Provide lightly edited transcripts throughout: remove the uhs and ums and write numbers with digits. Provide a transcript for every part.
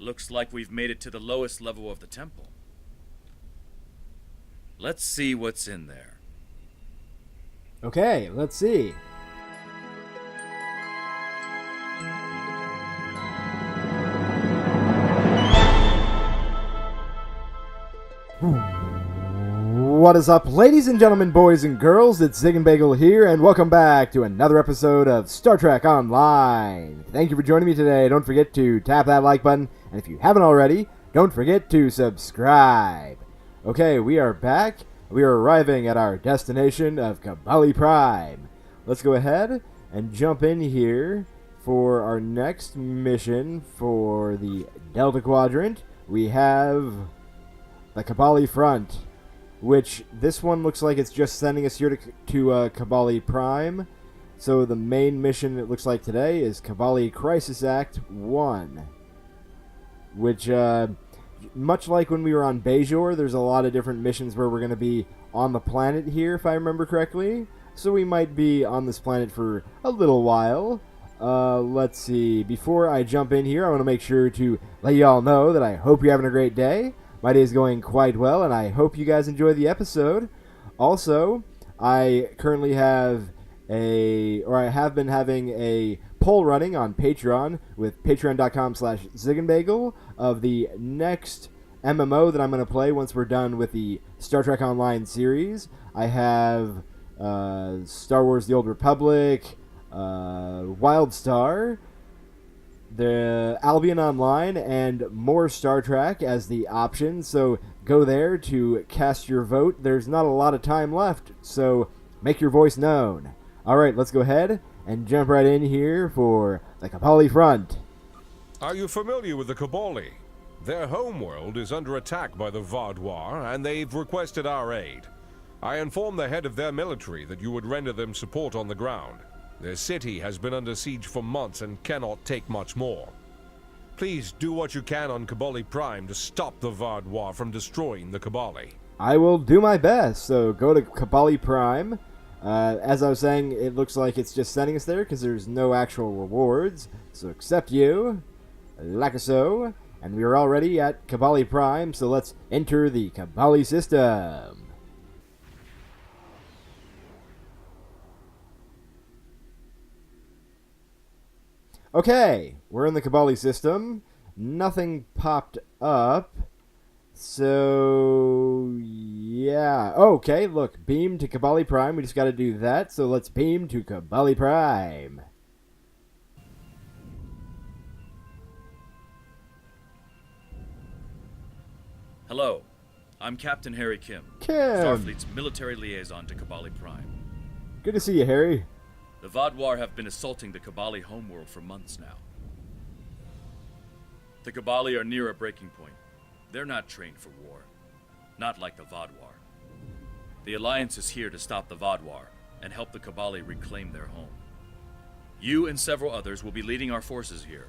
Looks like we've made it to the lowest level of the temple. Let's see what's in there. Okay, let's see. What is up, ladies and gentlemen, boys and girls? It's Ziegenbagel here, and welcome back to another episode of Star Trek Online. Thank you for joining me today. Don't forget to tap that like button, and if you haven't already, don't forget to subscribe. Okay, we are back. We are arriving at our destination of Kobali Prime. Let's go ahead and jump in here for our next mission for the Delta Quadrant. We have the Kobali Front, which this one looks like it's just sending us here to Kobali Prime. So the main mission, it looks like today, is Kobali Crisis Act 1, which, much like when we were on Vaadwaur, there's a lot of different missions where we're going to be on the planet here, if I remember correctly. So we might be on this planet for a little while. Let's see. Before I jump in here, I want to make sure to let you all know that I hope you're having a great day. My day is going quite well, and I hope you guys enjoy the episode. Also, I currently have I have been having a poll running on Patreon with patreon.com/Ziegenbagel of the next MMO that I'm going to play once we're done with the Star Trek Online series. I have Star Wars The Old Republic, Wildstar, the Albion Online, and more Star Trek as the option, so go there to cast your vote. There's not a lot of time left, so make your voice known. Alright, let's go ahead and jump right in here for the Kobali Front. Are you familiar with the Kobali? Their homeworld is under attack by the Vaadwaur, and they've requested our aid. I informed the head of their military that you would render them support on the ground. Their city has been under siege for months and cannot take much more. Please do what you can on Kobali Prime to stop the Vaadwaur from destroying the Kobali. I will do my best, so go to Kobali Prime. As I was saying, it looks like it's just sending us there because there's no actual rewards. So accept you, like so, and we are already at Kobali Prime, so let's enter the Kobali system. Okay, we're in the Kobali system. Nothing popped up. So, yeah. Okay, look, beam to Kobali Prime. We just got to do that. So let's beam to Kobali Prime. Hello, I'm Captain Harry Kim, Kim! Starfleet's military liaison to Kobali Prime. Good to see you, Harry. The Vaadwaur have been assaulting the Kobali homeworld for months now. The Kobali are near a breaking point. They're not trained for war. Not like the Vaadwaur. The Alliance is here to stop the Vaadwaur and help the Kobali reclaim their home. You and several others will be leading our forces here.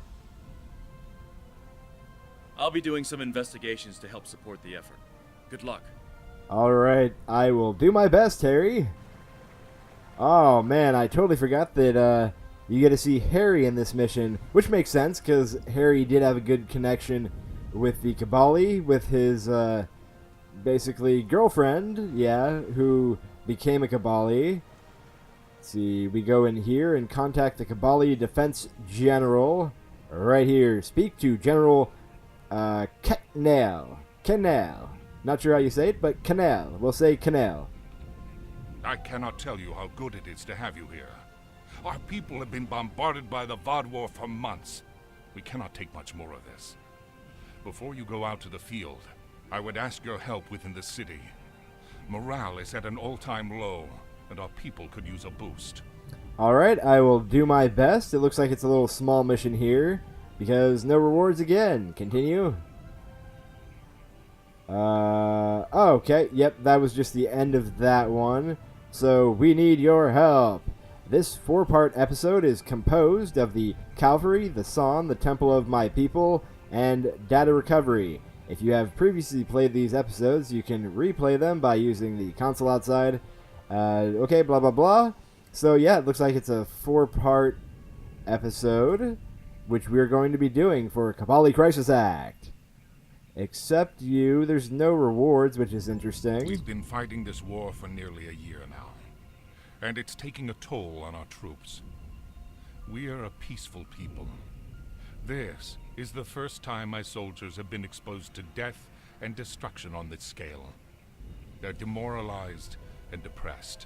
I'll be doing some investigations to help support the effort. Good luck. Alright, I will do my best, Harry. Oh man, I totally forgot that you get to see Harry in this mission, which makes sense because Harry did have a good connection with the Kobali, with his basically girlfriend, yeah, who became a Kobali. Let's see, we go in here and contact the Kobali Defense General right here. Speak to General Kenel. Not sure how you say it, but Kenel. We'll say Kenel. I cannot tell you how good it is to have you here. Our people have been bombarded by the Vaadwaur for months. We cannot take much more of this. Before you go out to the field, I would ask your help within the city. Morale is at an all-time low, and our people could use a boost. Alright, I will do my best. It looks like it's a little small mission here, because no rewards again. Continue. Okay, yep, that was just the end of that one. So, we need your help. This 4-part episode is composed of the Cavalry, the Son, the Temple of My People, and Data Recovery. If you have previously played these episodes, you can replay them by using the console outside. Okay, blah blah blah. So yeah, it looks like it's a 4-part episode. which we're going to be doing for Kobali Crisis Act. Except you, there's no rewards, which is interesting. We've been fighting this war for nearly a year now, and it's taking a toll on our troops. We are a peaceful people. This is the first time my soldiers have been exposed to death and destruction on this scale. They're demoralized and depressed.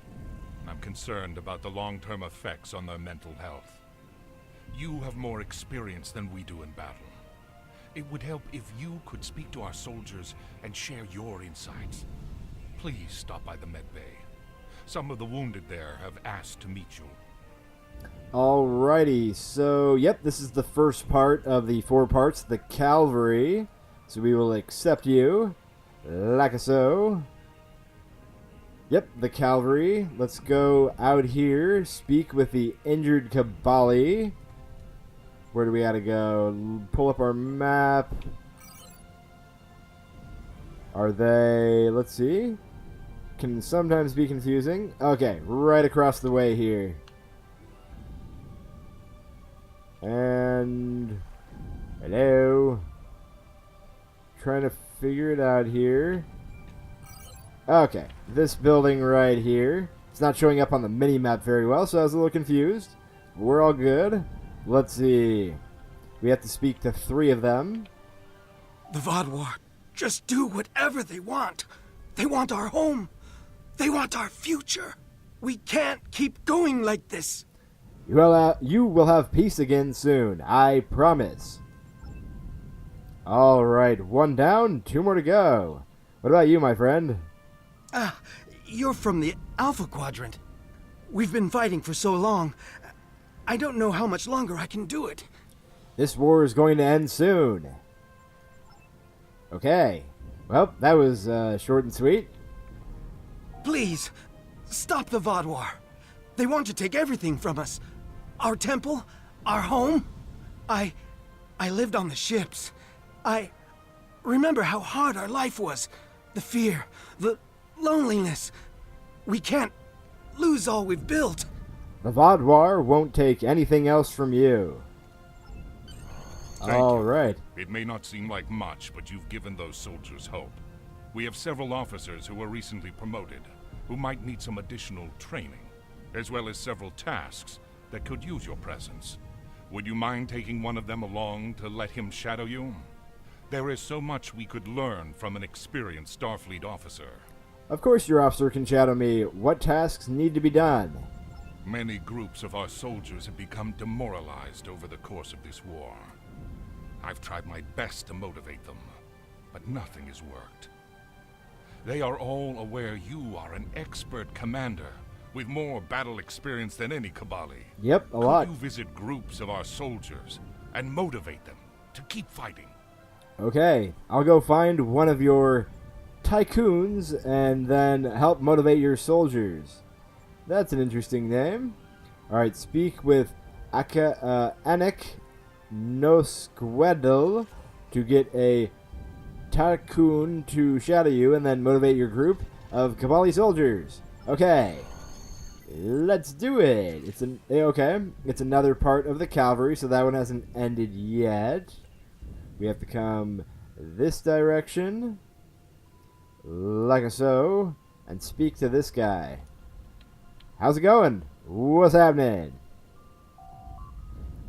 I'm concerned about the long-term effects on their mental health. You have more experience than we do in battle. It would help if you could speak to our soldiers and share your insights. Please stop by the med bay. Some of the wounded there have asked to meet you. Alrighty, so yep, this is the first part of the 4 parts, the cavalry. So we will accept you, like so. Yep, the cavalry. Let's go out here, speak with the injured Kobali. Where do we gotta go? Pull up our map. Are they, let's see, can sometimes be confusing. Okay, right across the way here. And hello. Trying to figure it out here. Okay, this building right here. It's not showing up on the mini-map very well, so I was a little confused. We're all good. Let's see. We have to speak to 3 of them. The Vaadwaur just do whatever they want. They want our home. They want our future. We can't keep going like this. You will have peace again soon, I promise. Alright, 1 down, 2 more to go. What about you, my friend? You're from the Alpha Quadrant. We've been fighting for so long. I don't know how much longer I can do it. This war is going to end soon. Okay. Well, that was short and sweet. Please, stop the Vaadwaur. They want to take everything from us. Our temple, our home. I lived on the ships. I remember how hard our life was. The fear, the loneliness. We can't lose all we've built. The Vaadwaur won't take anything else from you. Thank All you. right. It may not seem like much, but you've given those soldiers hope. We have several officers who were recently promoted, who might need some additional training, as well as several tasks that could use your presence. Would you mind taking one of them along to let him shadow you? There is so much we could learn from an experienced Starfleet officer. Of course your officer can shadow me. What tasks need to be done? Many groups of our soldiers have become demoralized over the course of this war. I've tried my best to motivate them, but nothing has worked. They are all aware you are an expert commander with more battle experience than any Kobali. Yep, a lot. Could you visit groups of our soldiers and motivate them to keep fighting? Okay, I'll go find one of your tycoons and then help motivate your soldiers. That's an interesting name. Alright, speak with Anik Nosquedel to get a tycoon to shadow you and then motivate your group of Kobali soldiers. Okay, let's do it. It's another part of the cavalry, so that one hasn't ended yet. We have to come this direction, like so, and speak to this guy. How's it going? What's happening?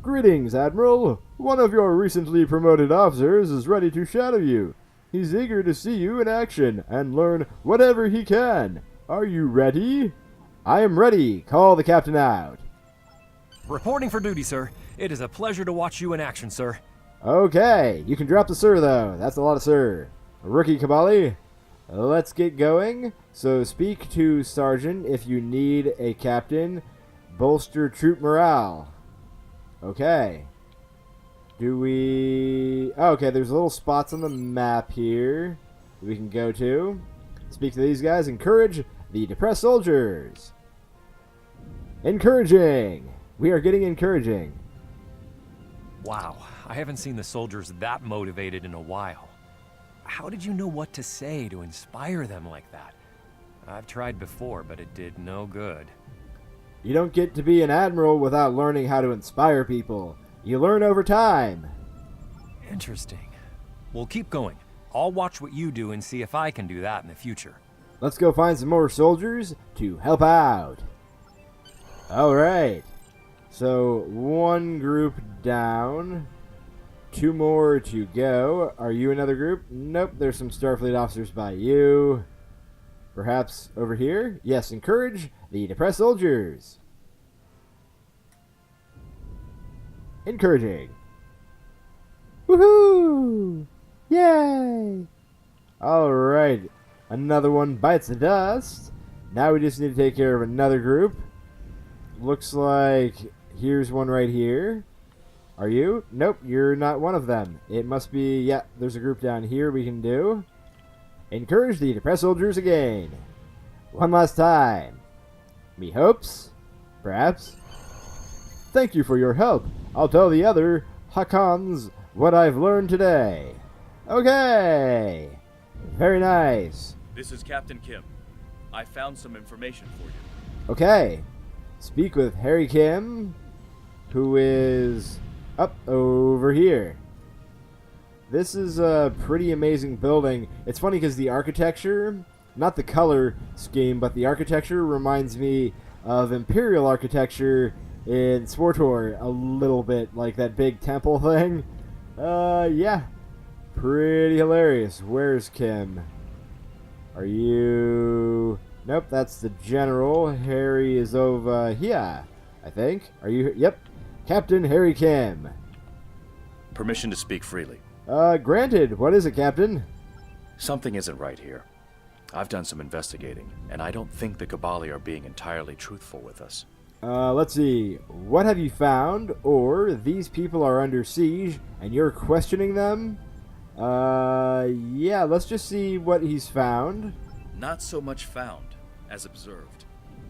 Greetings, Admiral. One of your recently promoted officers is ready to shadow you. He's eager to see you in action and learn whatever he can. Are you ready? I am ready. Call the captain out. Reporting for duty, sir. It is a pleasure to watch you in action, sir. Okay, you can drop the sir, though. That's a lot of sir. Rookie Kobali, let's get going. So speak to Sergeant if you need a captain. Bolster troop morale. Okay. Do we... Oh, okay, there's little spots on the map here that we can go to. Speak to these guys. Encourage the depressed soldiers. Encouraging. We are getting encouraging. Wow, I haven't seen the soldiers that motivated in a while. How did you know what to say to inspire them like that? I've tried before, but it did no good. You don't get to be an admiral without learning how to inspire people. You learn over time. Interesting. Well, keep going. I'll watch what you do and see if I can do that in the future. Let's go find some more soldiers to help out. Alright. So, one group down. 2 more to go. Are you another group? Nope, there's some Starfleet officers by you. Perhaps over here? Yes, encourage the depressed soldiers. Encouraging. Woohoo! Yay! Alright, another one bites the dust. Now we just need to take care of another group. Looks like here's one right here. Are you? Nope, you're not one of them. It must be, yeah, there's a group down here we can do. Encourage the depressed soldiers again. One last time. Me hopes? Perhaps? Thank you for your help. I'll tell the other Hakans what I've learned today. Okay. Very nice. This is Captain Kim. I found some information for you. Okay. Speak with Harry Kim, who is up over here. This is a pretty amazing building. It's funny because the architecture, not the color scheme, but the architecture reminds me of Imperial architecture in SWTOR a little bit, like that big temple thing. Yeah. Pretty hilarious. Where's Kim? Are you... Nope, that's the general. Harry is over here, I think. Are you... Yep. Captain Harry Kim. Permission to speak freely. Granted. What is it, Captain? Something isn't right here. I've done some investigating, and I don't think the Kobali are being entirely truthful with us. Let's see. What have you found? Or these people are under siege, and you're questioning them? Yeah, let's just see what he's found. Not so much found, as observed.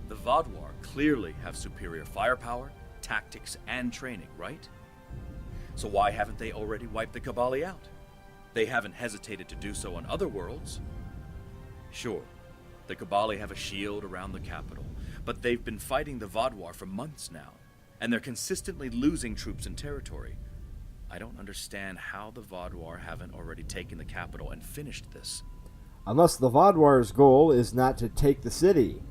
The Vaadwaur clearly have superior firepower, tactics, and training, right? So why haven't they already wiped the Kobali out? They haven't hesitated to do so on other worlds. Sure, the Kobali have a shield around the capital, but they've been fighting the Vaadwaur for months now, and they're consistently losing troops and territory. I don't understand how the Vaadwaur haven't already taken the capital and finished this. Unless the Vaadwaur's goal is not to take the city.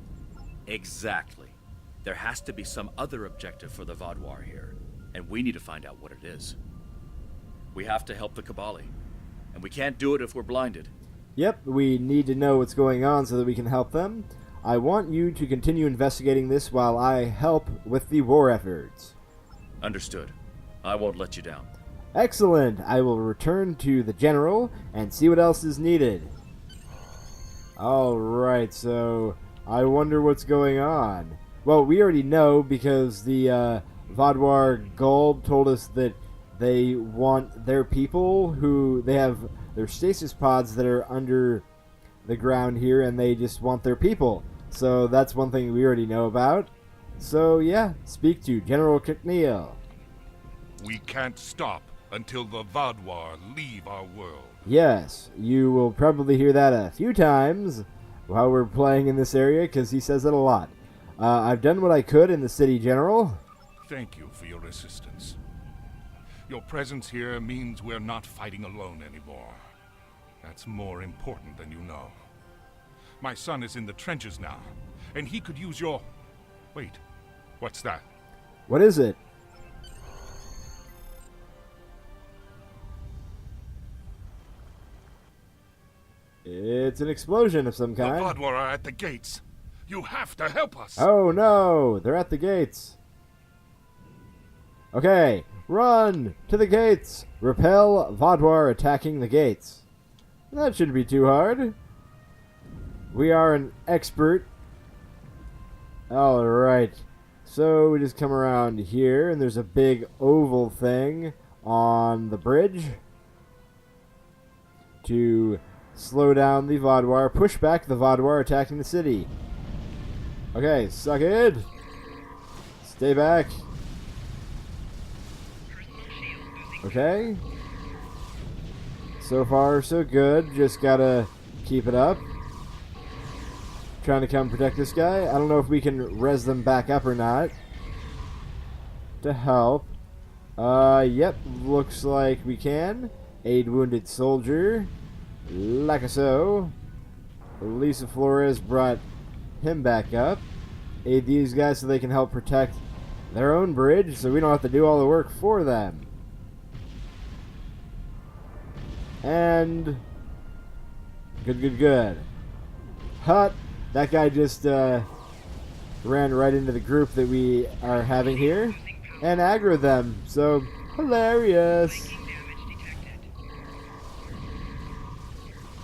Exactly. There has to be some other objective for the Vaadwaur here, and we need to find out what it is. We have to help the Kobali, and we can't do it if we're blinded. Yep, we need to know what's going on so that we can help them. I want you to continue investigating this while I help with the war efforts. Understood. I won't let you down. Excellent. I will return to the general and see what else is needed. Alright, so I wonder what's going on. Well, we already know because the Vaadwaur Gold told us that they want their people who they have their stasis pods that are under the ground here, and they just want their people. So that's one thing we already know about. So yeah, speak to General McNeil. We can't stop until the Vaadwaur leave our world. Yes, you will probably hear that a few times while we're playing in this area, because he says it a lot. I've done what I could in the city, General. Thank you for your assistance. Your presence here means we're not fighting alone anymore. That's more important than you know. My son is in the trenches now, and he could use your... Wait, what's that? What is it? It's an explosion of some kind. The Vaadwaur are at the gates. You have to help us. Oh no, they're at the gates. Okay, run to the gates. Repel Vaadwaur attacking the gates. That shouldn't be too hard. We are an expert. Alright, so we just come around here, and there's a big oval thing on the bridge to slow down the Vaadwaur, push back the Vaadwaur attacking the city. Okay, suck it. Stay back. Okay. So far, so good. Just gotta keep it up. Trying to come protect this guy. I don't know if we can res them back up or not. To help. Yep, looks like we can. Aid wounded soldier. Like so. Lisa Flores brought him back up. Aid these guys so they can help protect their own bridge, so we don't have to do all the work for them. And good. Hut, that guy just ran right into the group that we are having here and aggroed them. So hilarious.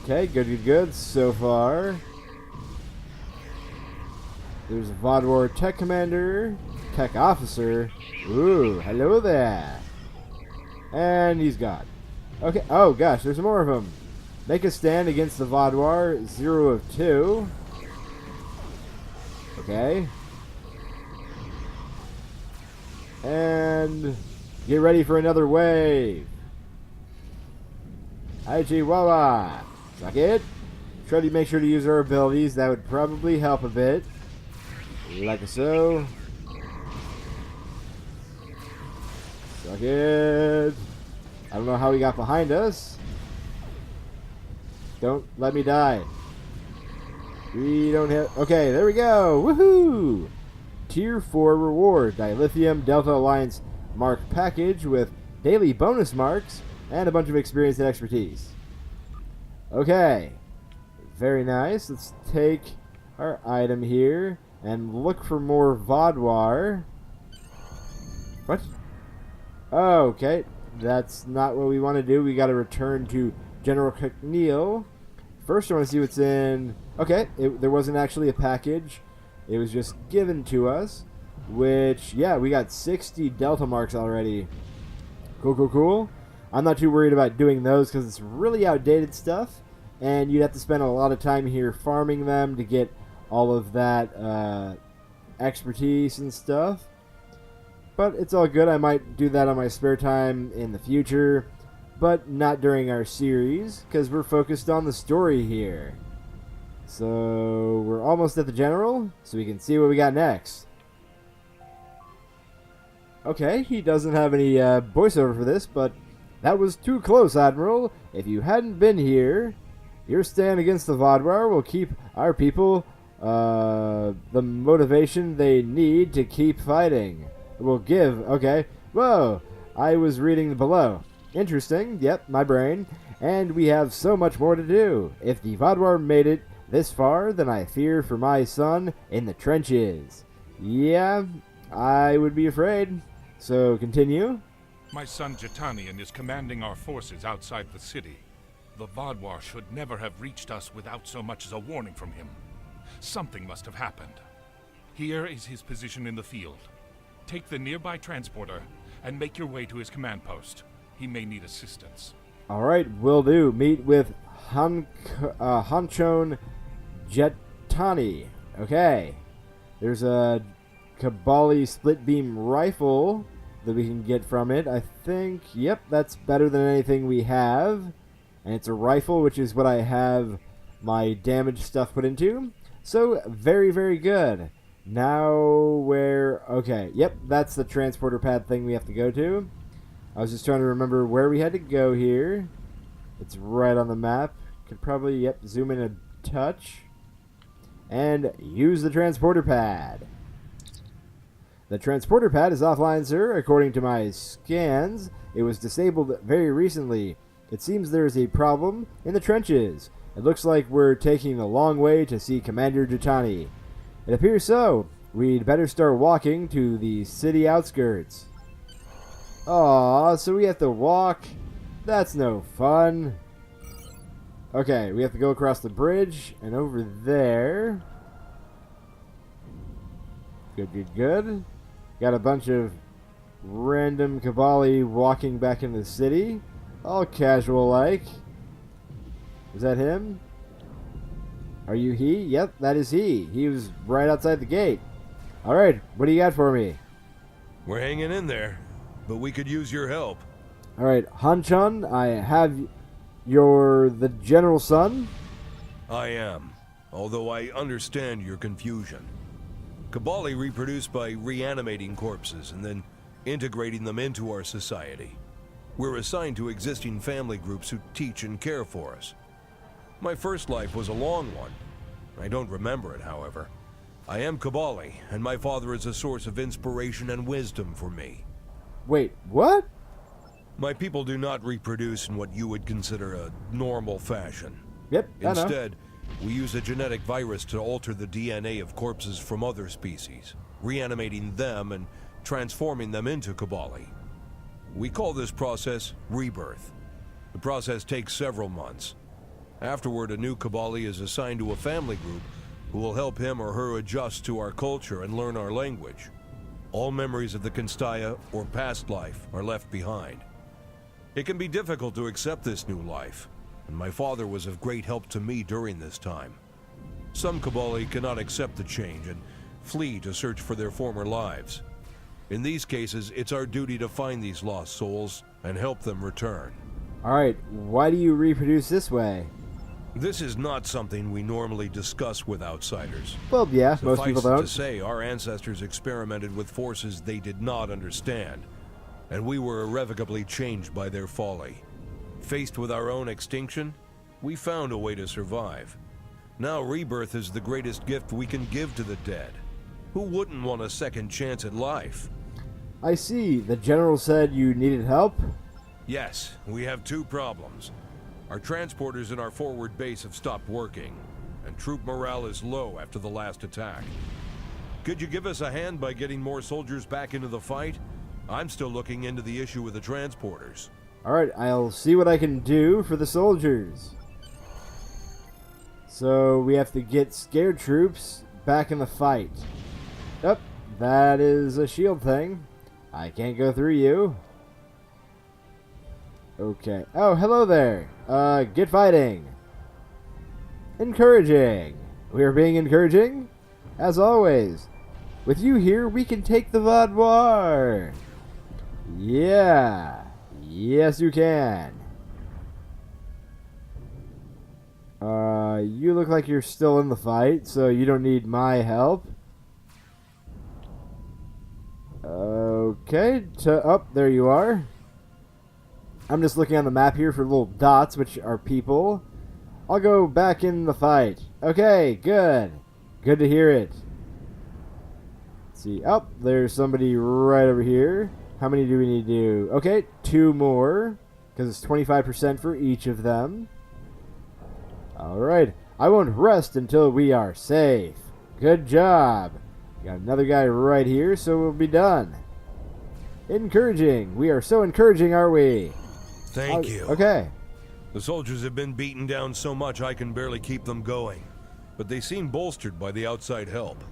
Okay, good so far. There's a Vaadwaur Tech Commander, Tech Officer. Ooh, hello there. And he's gone. Okay, oh gosh, there's more of them. Make a stand against the Vaadwaur, 0 of 2. Okay. And get ready for another wave. Hi, Chihuahua. Suck it. Try to make sure to use our abilities. That would probably help a bit. Like so. Suck it. I don't know how he got behind us. Don't let me die. We don't have... Okay, there we go. Woohoo! Tier 4 reward. Dilithium Delta Alliance Mark package with daily bonus marks and a bunch of experience and expertise. Okay. Very nice. Let's take our item here and look for more Vaadwaur. What? Oh, okay. That's not what we want to do. We got to return to General McNeil. First, I want to see what's in... Okay, there wasn't actually a package. It was just given to us. Which, yeah, we got 60 Delta marks already. Cool. I'm not too worried about doing those because it's really outdated stuff. And you'd have to spend a lot of time here farming them to get all of that expertise and stuff. But it's all good. I might do that on my spare time in the future. But not during our series, because we're focused on the story here. So, we're almost at the General, so we can see what we got next. Okay, he doesn't have any voiceover for this, but that was too close, Admiral. If you hadn't been here, your stand against the Vaadwaur will keep our people the motivation they need to keep fighting. It will give, okay. Whoa, I was reading below. Interesting, yep, my brain. And we have so much more to do. If the Vaadwaur made it this far, then I fear for my son in the trenches. Yeah, I would be afraid. So, continue. My son Jitanian is commanding our forces outside the city. The Vaadwaur should never have reached us without so much as a warning from him. Something must have happened. Here is his position in the field. Take the nearby transporter and make your way to his command post. He may need assistance. Alright, will do. Meet with Hanchon Jetani. Okay. There's a Kobali split beam rifle that we can get from it. I think, yep, that's better than anything we have. And it's a rifle, which is what I have my damage stuff put into. So, very good. Now, where... Okay, yep, that's the transporter pad thing we have to go to. I was just trying to remember where we had to go here. It's right on the map. Could probably, yep, zoom in a touch. And use the transporter pad. The transporter pad is offline, sir. According to my scans, it was disabled very recently. It seems there is a problem in the trenches. It looks like we're taking a long way to see Commander Jitani. It appears so. We'd better start walking to the city outskirts. Aw, so we have to walk? That's no fun. Okay, we have to go across the bridge and over there. Good. Got a bunch of random Kobali walking back in the city. All casual-like. Is that him? Are you he? Yep, that is he. He was right outside the gate. Alright, what do you got for me? We're hanging in there, but we could use your help. Alright, Hanchon, I have the general's son. I am, although I understand your confusion. Kobali reproduce by reanimating corpses and then integrating them into our society. We're assigned to existing family groups who teach and care for us. My first life was a long one. I don't remember it, however. I am Kobali, and my father is a source of inspiration and wisdom for me. Wait, what? My people do not reproduce in what you would consider a normal fashion. Yep, I know. Instead, we use a genetic virus to alter the DNA of corpses from other species, reanimating them and transforming them into Kobali. We call this process rebirth. The process takes several months. Afterward, a new Kobali is assigned to a family group who will help him or her adjust to our culture and learn our language. All memories of the Kinstaya or past life are left behind. It can be difficult to accept this new life, and my father was of great help to me during this time. Some Kobali cannot accept the change and flee to search for their former lives. In these cases, it's our duty to find these lost souls and help them return. Alright, why do you reproduce this way? This is not something we normally discuss with outsiders. Well, yeah, most Suffice people it don't. to say, our ancestors experimented with forces they did not understand, and we were irrevocably changed by their folly. Faced with our own extinction, we found a way to survive. Now rebirth is the greatest gift we can give to the dead. Who wouldn't want a second chance at life? I see. The general said you needed help? Yes, we have two problems. Our transporters in our forward base have stopped working, and troop morale is low after the last attack. Could you give us a hand by getting more soldiers back into the fight? I'm still looking into the issue with the transporters. Alright, I'll see what I can do for the soldiers. So, we have to get scared troops back in the fight. Yep, that is a shield thing. I can't go through you. Okay. Oh, hello there. Get fighting. Encouraging. We are being encouraging, as always. With you here, we can take the Vaadwaur. Yeah. Yes, you can. You look like you're still in the fight, so you don't need my help. Okay. Oh, there you are. I'm just looking on the map here for little dots, which are people. I'll go back in the fight. Okay, good. Good to hear it. Let's see. Oh, there's somebody right over here. How many do we need to do? Okay, 2 more, because it's 25% for each of them. Alright. I won't rest until we are safe. Good job. Got another guy right here, so we'll be done. Encouraging. We are so encouraging, are we? Thank you. Okay. The soldiers have been beaten down so much I can barely keep them going, but they seem bolstered by the outside help.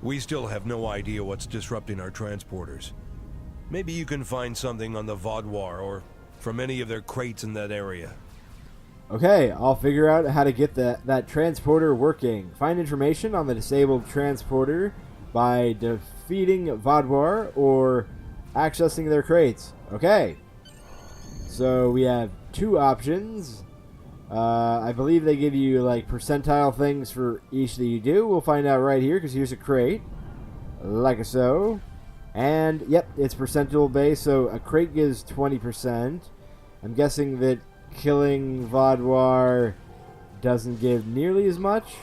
We still have no idea what's disrupting our transporters. Maybe you can find something on the Vaadwaur or from any of their crates in that area. Okay, I'll figure out how to get that transporter working. Find information on the disabled transporter by defeating Vaadwaur or accessing their crates. Okay. So we have 2 options. I believe they give you like percentile things for each that you do. We'll find out right here because here's a crate. Like so. And yep, it's percentile based, so a crate gives 20%. I'm guessing that killing Vaadwaur doesn't give nearly as much.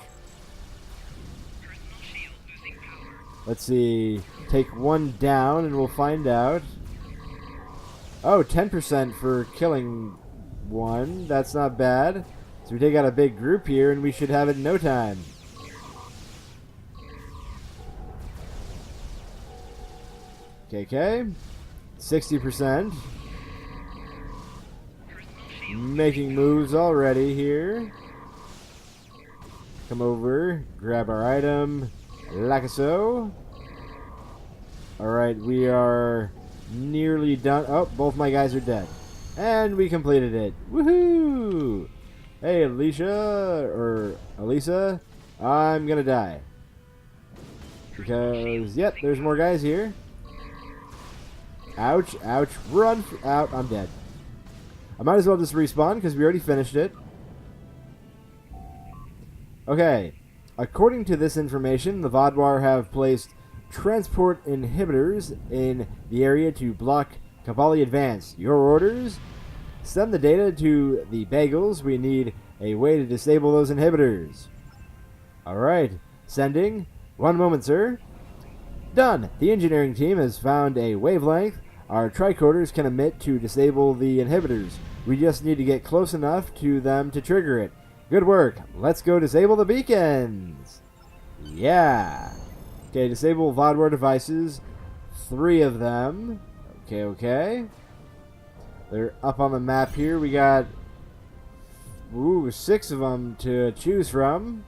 Let's see. Take 1 down and we'll find out. Oh, 10% for killing 1. That's not bad. So we take out a big group here and we should have it in no time. KK. 60%. Making moves already here. Come over. Grab our item. Like so. Alright, we are nearly done. Oh, both my guys are dead. And we completed it. Woohoo! Hey, Elisa, I'm gonna die. Because, yep, there's more guys here. Ouch, ouch, run out, I'm dead. I might as well just respawn because we already finished it. Okay, according to this information, the Vaadwaur have placed transport inhibitors in the area to block Kobali advance. Your orders? Send the data to the Bagels. We need a way to disable those inhibitors. Alright, sending. One moment, sir. Done. The engineering team has found a wavelength our tricorders can emit to disable the inhibitors. We just need to get close enough to them to trigger it. Good work. Let's go disable the beacons. Yeah. Okay, disable Vaadwaur devices. 3 of them. Okay. They're up on the map here. We got 6 of them to choose from.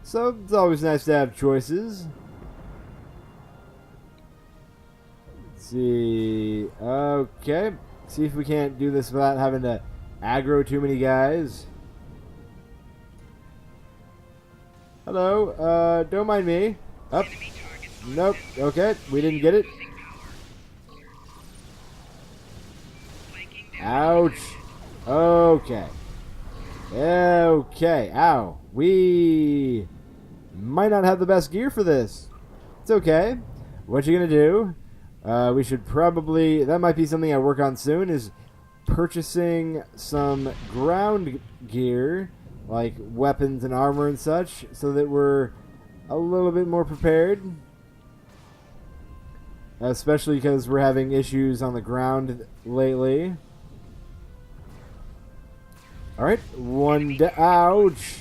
So it's always nice to have choices. Let's see. Okay. See if we can't do this without having to aggro too many guys. Hello. Don't mind me. Up. Nope. Okay. We didn't get it. Ouch. Okay. Okay. Ow. We might not have the best gear for this. It's okay. What you gonna do? We should probably... That might be something I work on soon, is purchasing some ground gear, like weapons and armor and such, so that we're a little bit more prepared. Especially because we're having issues on the ground lately. Alright, ouch!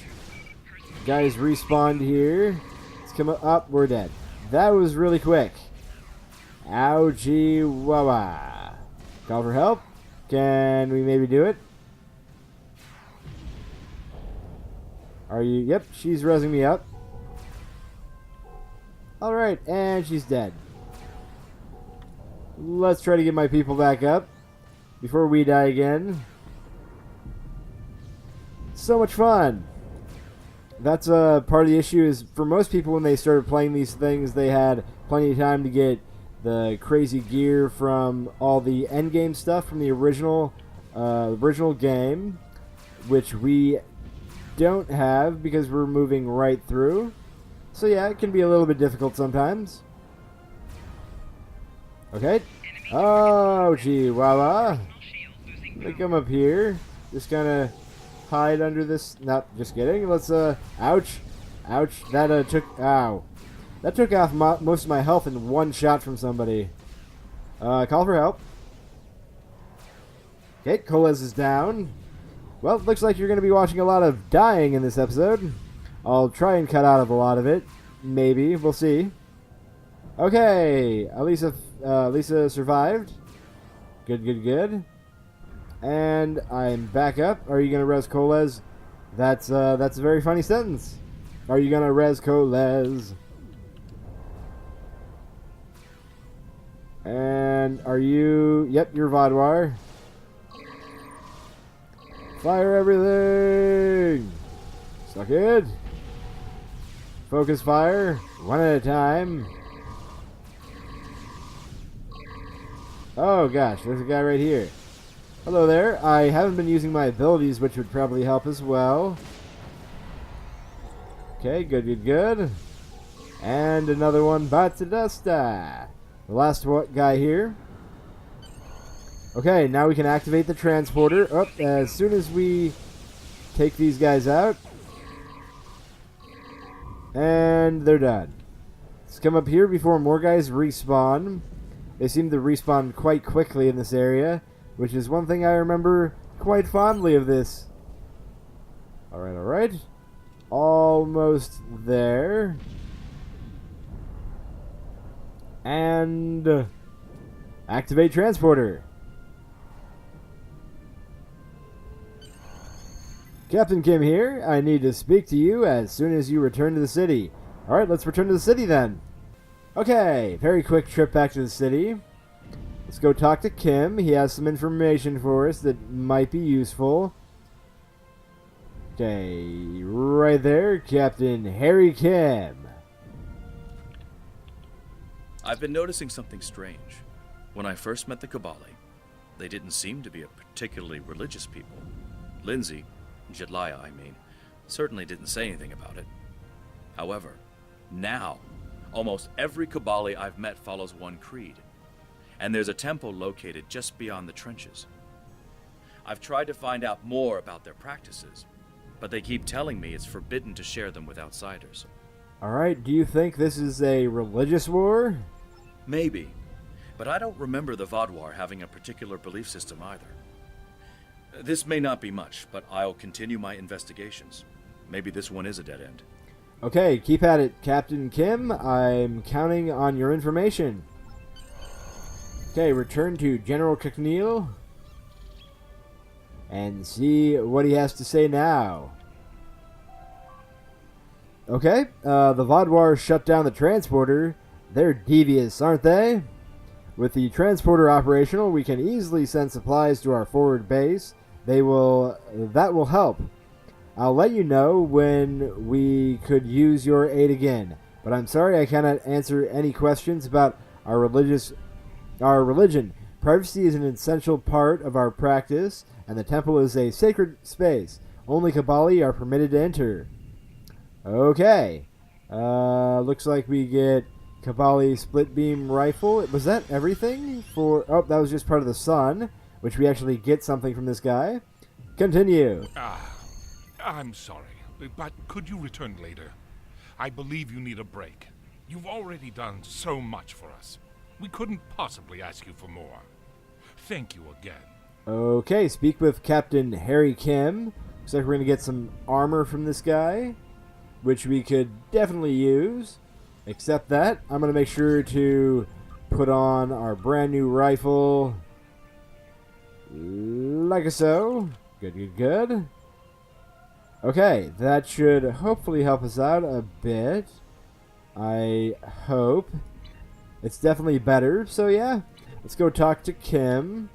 Guys respawned here. Let's come up, we're dead. That was really quick. Ouchie wawa. Call for help? Can we maybe do it? Are you? Yep, she's rezzing me up. Alright, and she's dead. Let's try to get my people back up before we die again. So much fun. That's part of the issue is for most people when they started playing these things, they had plenty of time to get the crazy gear from all the endgame stuff from the original game, which we don't have because we're moving right through. So yeah, it can be a little bit difficult sometimes. Okay. Oh, gee, wawa. Let me come up here. Just gonna hide under this. Nope, just kidding. Let's, ouch. Ouch. That, ow. That took off most of my health in one shot from somebody. Call for help. Okay, Coles is down. Well, it looks like you're going to be watching a lot of dying in this episode. I'll try and cut out of a lot of it. Maybe. We'll see. Okay. Lisa survived. Good. And I'm back up. Are you going to res Coles? That's a very funny sentence. Are you going to res Coles? And are you... Yep, you're Vaadwaur. Fire everything! Stuck it. Focus fire. One at a time. Oh gosh, there's a guy right here. Hello there. I haven't been using my abilities, which would probably help as well. Okay, good. And another one. Batsadasta. The last guy here. Okay, now we can activate the transporter. Oh, as soon as we take these guys out. And they're done. Let's come up here before more guys respawn. They seem to respawn quite quickly in this area, which is one thing I remember quite fondly of this. Alright. Almost there. And activate transporter. Captain Kim here. I need to speak to you as soon as you return to the city. Alright, let's return to the city then. Okay, very quick trip back to the city. Let's go talk to Kim. He has some information for us that might be useful. Okay, right there, Captain Harry Kim. I've been noticing something strange. When I first met the Kobali, they didn't seem to be a particularly religious people. Lindsay, Jedliah I mean, certainly didn't say anything about it. However, now, Almost every Kobali I've met follows one creed, and there's a temple located just beyond the trenches. I've tried to find out more about their practices, but they keep telling me it's forbidden to share them with outsiders. Alright, do you think this is a religious war? Maybe, but I don't remember the Vaadwaur having a particular belief system either. This may not be much, but I'll continue my investigations. Maybe this one is a dead end. Okay, keep at it, Captain Kim. I'm counting on your information. Okay, return to General Cockneil and see what he has to say now. Okay, the Vaadwaur shut down the transporter. They're devious, aren't they? With the transporter operational, we can easily send supplies to our forward base. That will help. I'll let you know when we could use your aid again, but I'm sorry I cannot answer any questions about our religion. Privacy is an essential part of our practice, and the temple is a sacred space. Only Kobali are permitted to enter. Okay. Looks like we get Kobali split beam rifle. Was that everything? Oh, that was just part of the sun, which we actually get something from this guy. Continue. I'm sorry, but could you return later? I believe you need a break. You've already done so much for us. We couldn't possibly ask you for more. Thank you again. Okay, speak with Captain Harry Kim. Looks like we're going to get some armor from this guy, which we could definitely use. Except that, I'm going to make sure to put on our brand new rifle. Like so. Good, good, good. Okay, that should hopefully help us out a bit. I hope. It's definitely better, so yeah. Let's go talk to Kim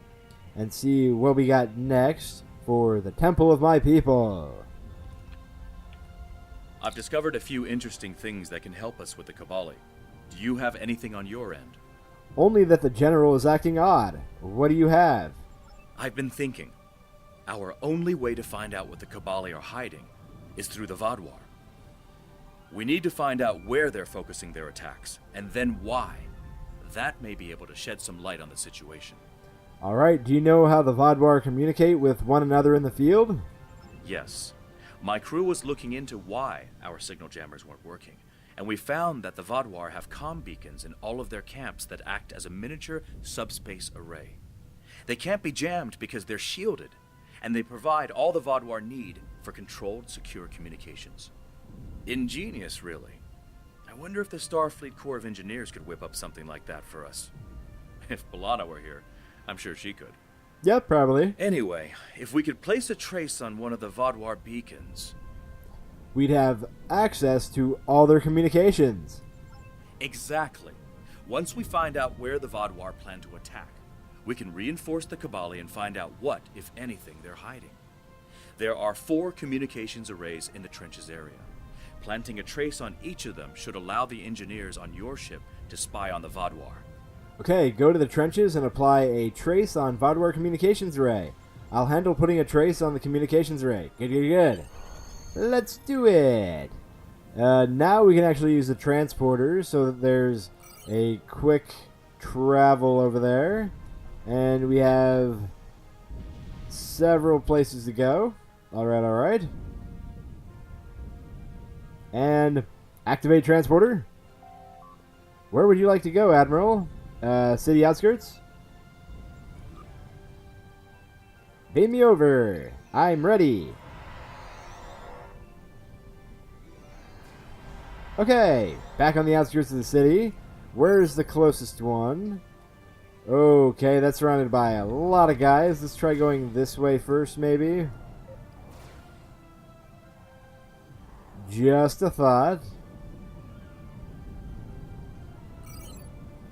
and see what we got next for the Temple of My People. I've discovered a few interesting things that can help us with the Kobali. Do you have anything on your end? Only that the General is acting odd. What do you have? I've been thinking. Our only way to find out what the Kobali are hiding is through the Vaadwaur. We need to find out where they're focusing their attacks, and then why. That may be able to shed some light on the situation. Alright, do you know how the Vaadwaur communicate with one another in the field? Yes. My crew was looking into why our signal jammers weren't working, and we found that the Vaadwaur have comm beacons in all of their camps that act as a miniature subspace array. They can't be jammed because they're shielded, and they provide all the Vaadwaur need for controlled, secure communications. Ingenious, really. I wonder if the Starfleet Corps of Engineers could whip up something like that for us. If B'Elanna were here, I'm sure she could. Yeah, probably. Anyway, if we could place a trace on one of the Vaadwaur beacons... We'd have access to all their communications. Exactly. Once we find out where the Vaadwaur plan to attack, we can reinforce the Kobali and find out what, if anything, they're hiding. There are 4 communications arrays in the trenches area. Planting a trace on each of them should allow the engineers on your ship to spy on the Vaadwaur. Okay, go to the trenches and apply a trace on Vaadwaur communications array. I'll handle putting a trace on the communications array. Good, good, good. Let's do it. Now we can actually use the transporter so that there's a quick travel over there. And we have several places to go. Alright, alright. And activate transporter. Where would you like to go, Admiral? City outskirts? Beam me over. I'm ready. Okay, back on the outskirts of the city. Where's the closest one? Okay, that's surrounded by a lot of guys. Let's try going this way first, maybe. Just a thought.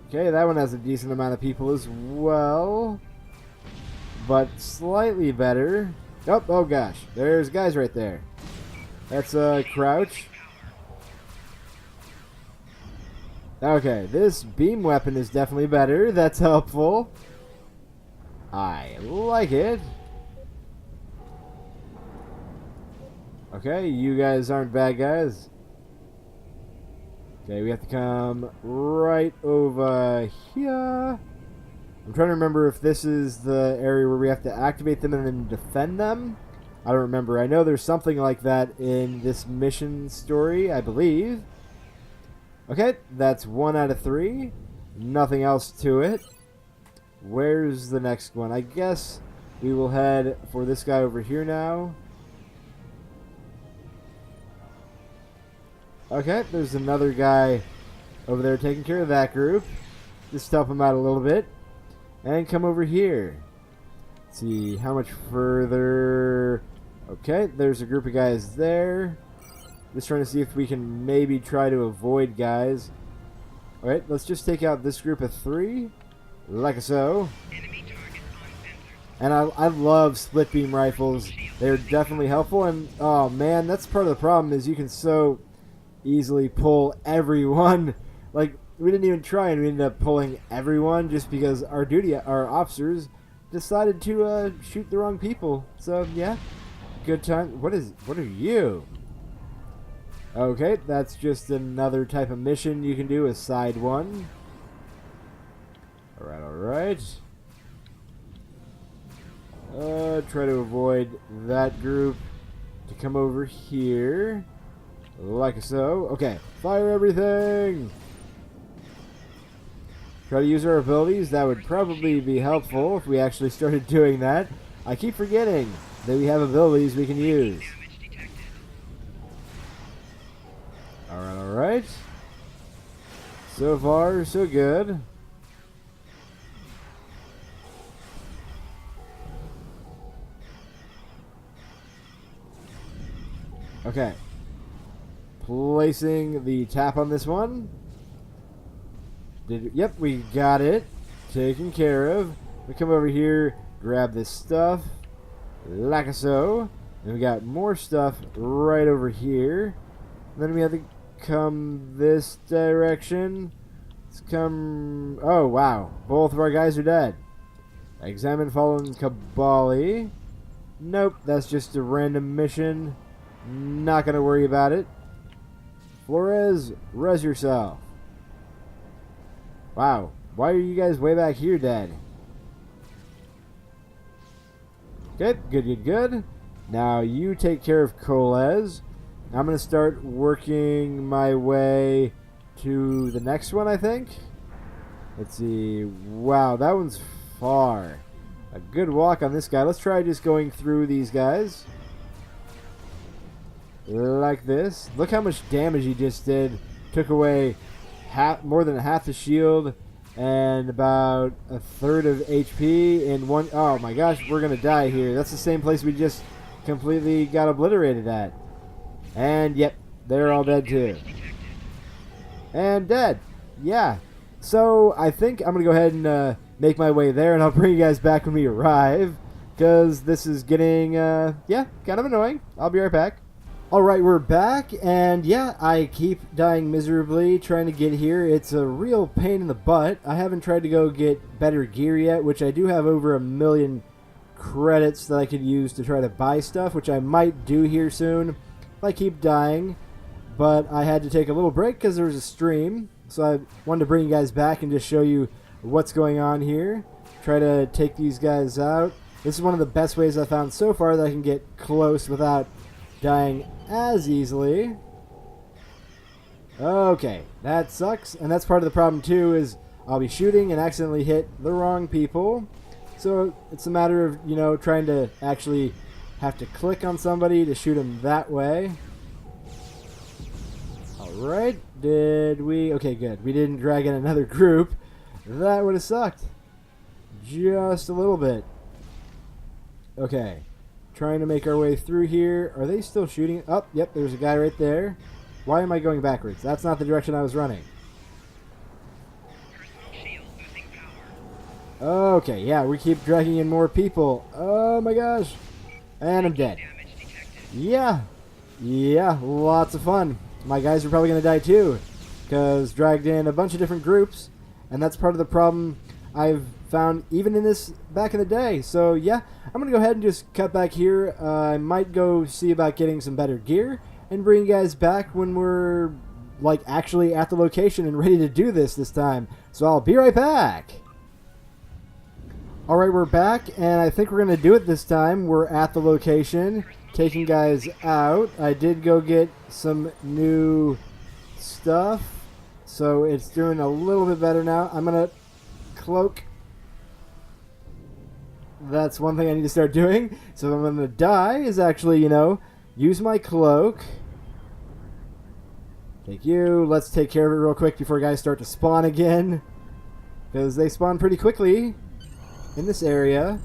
Okay, that one has a decent amount of people as well. But slightly better. Oh gosh. There's guys right there. That's a crouch. Okay, this beam weapon is definitely better. That's helpful. I like it. Okay, you guys aren't bad guys. Okay, we have to come right over here. I'm trying to remember if this is the area where we have to activate them and then defend them. I don't remember. I know there's something like that in this mission story, I believe. Okay, that's 1 out of 3. Nothing else to it. Where's the next one? I guess we will head for this guy over here now. Okay, there's another guy over there taking care of that group. Just help him out a little bit. And come over here. Let's see, how much further... Okay, there's a group of guys there. Just trying to see if we can maybe try to avoid guys. Alright, let's just take out this group of 3. Like so. And I love split beam rifles. They're definitely helpful. And, oh man, that's part of the problem is you can so easily pull everyone. Like, we didn't even try and we ended up pulling everyone just because our officers decided to shoot the wrong people. So, yeah. Good time. What are you? Okay, that's just another type of mission you can do, a side one. Alright. Try to avoid that group to come over here. Like so. Okay, fire everything! Try to use our abilities. That would probably be helpful if we actually started doing that. I keep forgetting that we have abilities we can use. Alright. So far, so good. Okay. Placing the tap on this one. Yep, we got it. Taken care of. We come over here, grab this stuff. Like so. And we got more stuff right over here. Then we have to come this direction. Let's come... Oh, wow. Both of our guys are dead. Examine fallen Kobali. Nope, that's just a random mission. Not gonna worry about it. Flores, res yourself. Wow, why are you guys way back here dead? Okay, good. Now you take care of Coles. I'm gonna start working my way to the next one, I think. Let's see. Wow, that one's far. A good walk on this guy. Let's try just going through these guys. Like this. Look how much damage he just did. Took away more than half the shield and about a third of HP in one. Oh my gosh, we're gonna die here. That's the same place we just completely got obliterated at. And yep, they're all dead too. And dead. Yeah. So I think I'm gonna go ahead and make my way there, and I'll bring you guys back when we arrive, because this is getting yeah, kind of annoying. I'll be right back. Alright, we're back, and yeah, I keep dying miserably trying to get here. It's a real pain in the butt. I haven't tried to go get better gear yet, which I do have over 1,000,000 credits that I could use to try to buy stuff, which I might do here soon if I keep dying. But I had to take a little break because there was a stream, so I wanted to bring you guys back and just show you what's going on here. Try to take these guys out. This is one of the best ways I found so far that I can get close without dying as easily. Okay, that sucks, and that's part of the problem too, is I'll be shooting and accidentally hit the wrong people. So it's a matter of, you know, trying to actually have to click on somebody to shoot them that way. Alright, did we... Okay, good. We didn't drag in another group. That would have sucked. Just a little bit. Okay. Trying to make our way through here. Are they still shooting? Oh, yep, there's a guy right there. Why am I going backwards? That's not the direction I was running. Okay, yeah, we keep dragging in more people. Oh my gosh. And I'm dead. Yeah, lots of fun. My guys are probably going to die too, because dragged in a bunch of different groups, and that's part of the problem I've found even in this back in the day. So yeah, I'm going to go ahead and just cut back here. I might go see about getting some better gear and bring you guys back when we're like actually at the location and ready to do this time. So I'll be right back. Alright, we're back, and I think we're going to do it this time. We're at the location, taking guys out. I did go get some new stuff, so it's doing a little bit better now. I'm going to cloak. That's one thing I need to start doing. So if I'm going to die is actually, use my cloak. Take you. Let's take care of it real quick before guys start to spawn again, because they spawn pretty quickly in this area.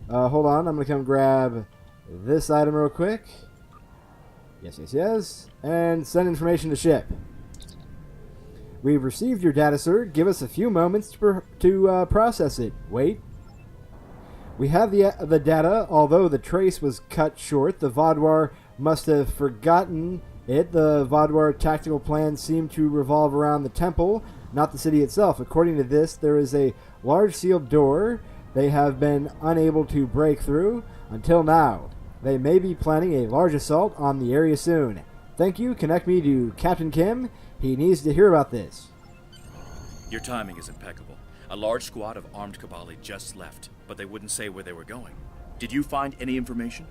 Hold on, I'm going to come grab this item real quick. Yes. And send information to ship. We've received your data, sir. Give us a few moments to process it. Wait. We have the data, although the trace was cut short. The Vaadwaur must have forgotten it. The Vaadwaur tactical plan seemed to revolve around the temple, not the city itself. According to this, there is a large sealed door they have been unable to break through until now. They may be planning a large assault on the area soon. Thank you. Connect me to Captain Kim. He needs to hear about this. Your timing is impeccable. A large squad of armed Kobali just left, but they wouldn't say where they were going. Did you find any information?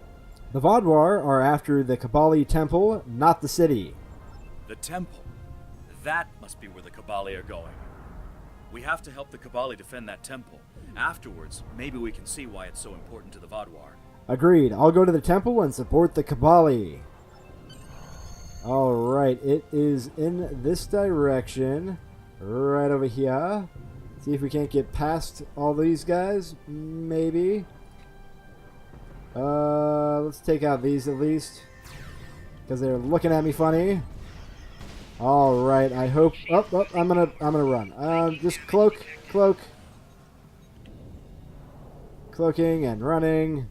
The Vaadwaur are after the Kobali temple, not the city. The temple? That must be where the Kobali are going. We have to help the Kobali defend that temple. Afterwards, maybe we can see why it's so important to the Vaadwaur. Agreed. I'll go to the temple and support the Kobali. Alright, it is in this direction. Right over here. See if we can't get past all these guys. Maybe. Let's take out these at least, because they're looking at me funny. Alright, I hope... Oh, I'm gonna run. Just cloak. Cloaking and running.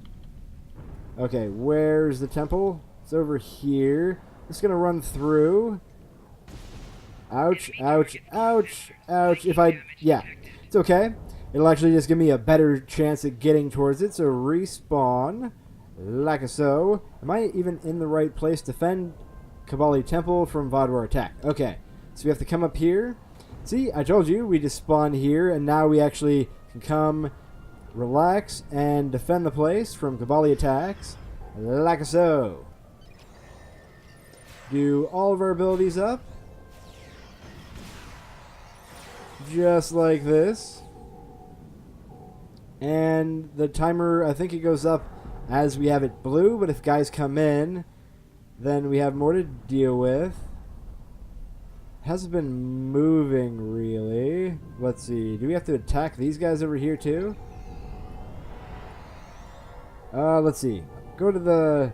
Okay, where's the temple? It's over here. Just gonna run through. Ouch. Yeah, it's okay. It'll actually just give me a better chance at getting towards it. So respawn, like so. Am I even in the right place? Defend Kobali Temple from Vaadwaur attack. Okay, so we have to come up here. See, I told you, we just spawned here, and now we actually can come, relax, and defend the place from Kobali attacks, like so. Do all of our abilities up, just like this. And the timer, I think it goes up as we have it blue, but if guys come in, then we have more to deal with. Hasn't been moving, really. Let's see. Do we have to attack these guys over here, too? Let's see. Go to the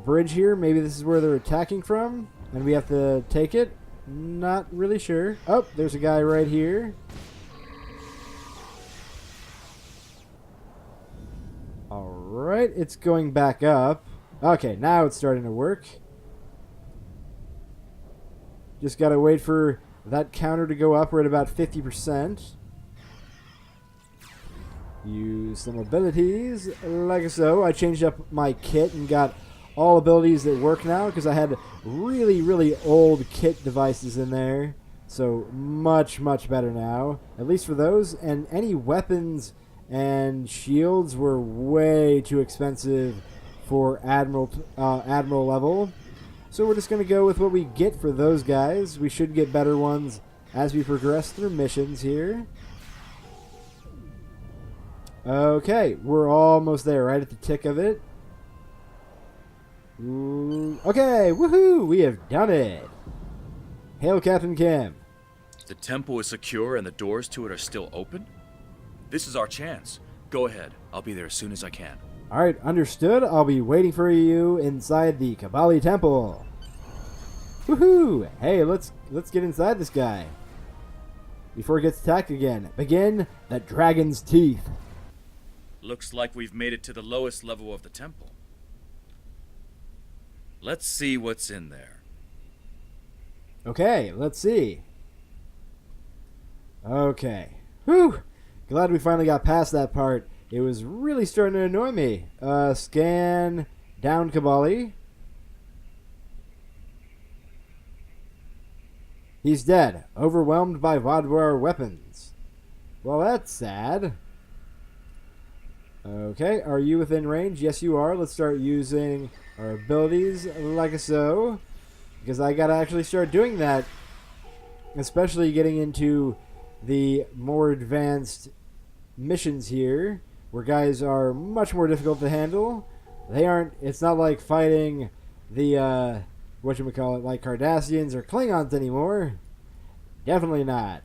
bridge here. Maybe this is where they're attacking from, and we have to take it. Not really sure. Oh, there's a guy right here. Alright, it's going back up. Okay, now it's starting to work. Just gotta wait for that counter to go up. We're at about 50%. Use some abilities, like so. I changed up my kit and got all abilities that work now, because I had really old kit devices in there. So much better now. At least for those. And any weapons and shields were way too expensive for Admiral level. So we're just going to go with what we get for those guys. We should get better ones as we progress through missions here. Okay, we're almost there, right at the tick of it. Ooh, okay, woohoo! We have done it! Hail Captain Kim. The temple is secure and the doors to it are still open? This is our chance. Go ahead. I'll be there as soon as I can. Alright, understood. I'll be waiting for you inside the Kobali Temple. Woohoo! Hey, let's get inside this guy before it gets attacked again. Begin the Dragon's Teeth. Looks like we've made it to the lowest level of the temple. Let's see what's in there. Okay, let's see. Okay. Whew! Glad we finally got past that part. It was really starting to annoy me. Scan down Kobali. He's dead, overwhelmed by Vaadwaur weapons. Well, that's sad. Okay, are you within range? Yes, you are. Let's start using our abilities like so. Because I gotta actually start doing that. Especially getting into the more advanced missions here, where guys are much more difficult to handle. They aren't, it's not like fighting the, whatchamacallit, like Cardassians or Klingons anymore. Definitely not.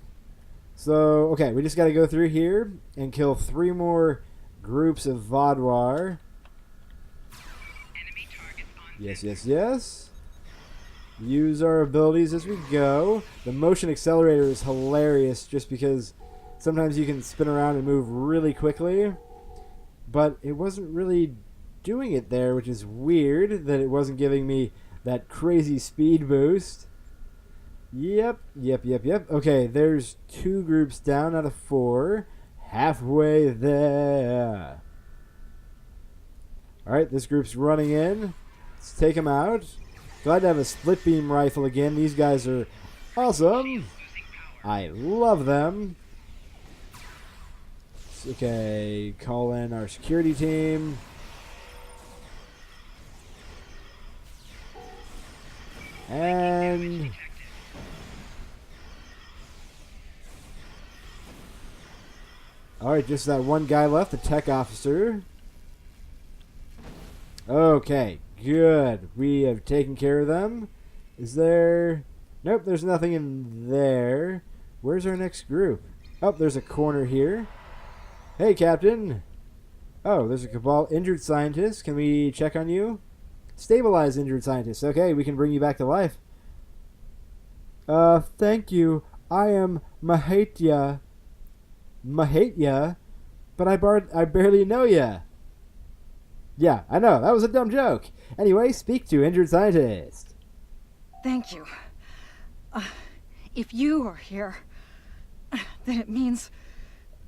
So, okay, we just gotta go through here and kill 3 more groups of Vaadwaur. Yes, yes, yes. Use our abilities as we go. The motion accelerator is hilarious just because sometimes you can spin around and move really quickly. But it wasn't really doing it there, which is weird that it wasn't giving me that crazy speed boost. Yep. Okay, there's 2 groups down out of 4. Halfway there. Alright, this group's running in. Let's take them out. Glad to have a split beam rifle again. These guys are awesome. I love them. Okay, call in our security team. And alright, just that one guy left, the tech officer. Okay, good. We have taken care of them. Is there... Nope, there's nothing in there. Where's our next group? Oh, there's a corner here. Hey, Captain. Oh, there's a Cabal injured scientist. Can we check on you? Stabilize injured scientist. Okay, we can bring you back to life. Thank you. I am Mahatya. Mahatya? But I barely know ya. Yeah, I know. That was a dumb joke. Anyway, speak to injured scientist. Thank you. If you are here, then it means